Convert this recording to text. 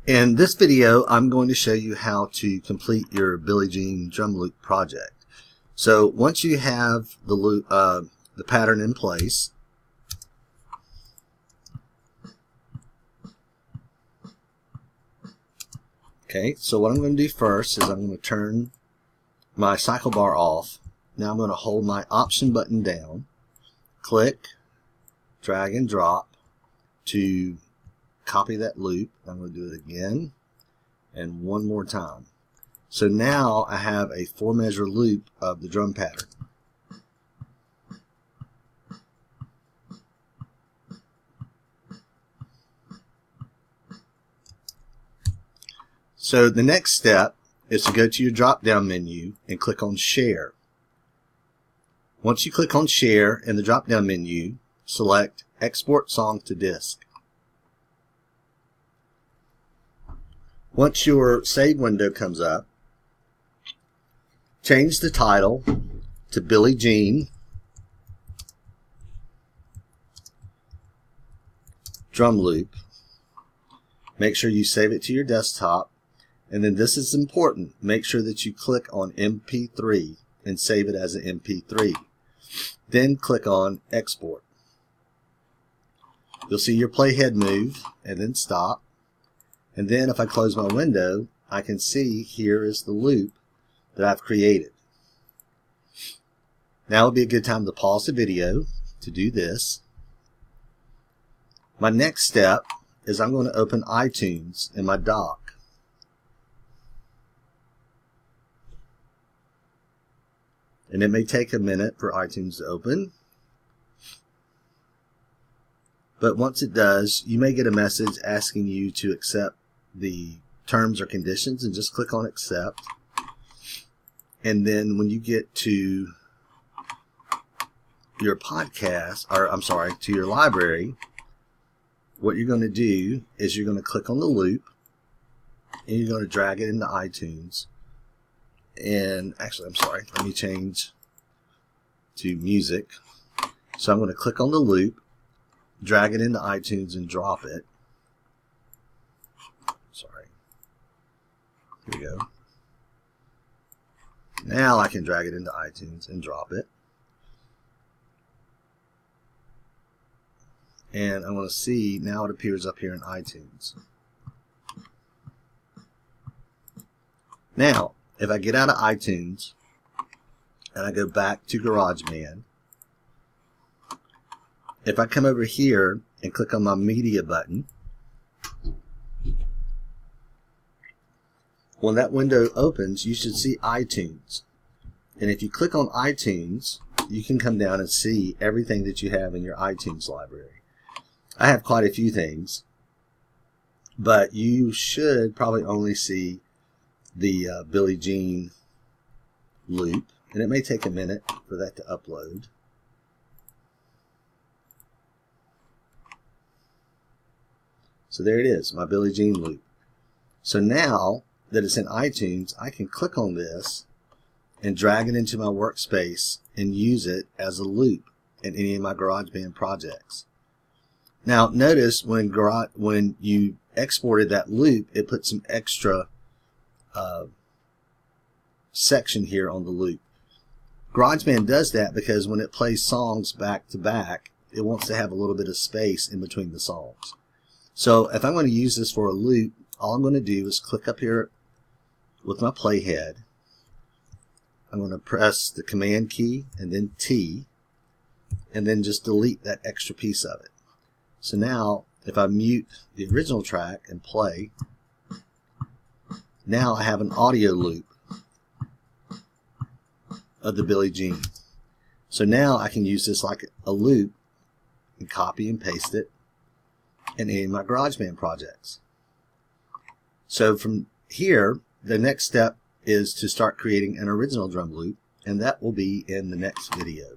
In this video, I'm going to show you how to complete your Billie Jean drum loop project. So once you have the loop, the pattern in place, okay. So what I'm going to do first is I'm going to turn my cycle bar off. Now I'm going to hold my Option button down, click, drag and drop to copy that loop. I'm going to do it again and one more time. So now I have a 4-measure loop of the drum pattern. So the next step is to go to your drop down menu and click on Share. Once you click on Share in the drop down menu, select Export Song to Disk. Once your save window comes up, change the title to Billie Jean Drum Loop. Make sure you save it to your desktop, and then this is important. Make sure that you click on MP3 and save it as an MP3. Then click on Export. You'll see your playhead move and then stop. And then if I close my window, I can see here is the loop that I've created. Now would be a good time to pause the video to do this. My next step is I'm going to open iTunes in my dock. And it may take a minute for iTunes to open. But once it does, you may get a message asking you to accept the terms or conditions, and just click on Accept. And then when you get to your podcast, or I'm sorry, to your library, what you're going to do is you're going to click on the loop and you're going to drag it into iTunes. And actually, I'm sorry, let me change to music. So I'm going to click on the loop, drag it into iTunes and drop it. Sorry. Here we go. Now I can drag it into iTunes and drop it. And I want to see, now it appears up here in iTunes. Now, if I get out of iTunes and I go back to GarageBand, if I come over here and click on my media button, when that window opens, you should see iTunes. And if you click on iTunes, you can come down and see everything that you have in your iTunes library. I have quite a few things, but you should probably only see the Billie Jean loop, and it may take a minute for that to upload. So there it is, my Billie Jean loop. So now that it's in iTunes, I can click on this and drag it into my workspace and use it as a loop in any of my GarageBand projects. Now notice when you exported that loop, it put some extra section here on the loop. GarageBand does that because when it plays songs back to back, it wants to have a little bit of space in between the songs. So if I'm going to use this for a loop, all I'm going to do is click up here with my playhead. I'm going to press the Command key and then T, and then just delete that extra piece of it. So now if I mute the original track and play, now I have an audio loop of the Billie Jean. So now I can use this like a loop and copy and paste it in any of my GarageBand projects. So from here, the next step is to start creating an original drum loop, and that will be in the next video.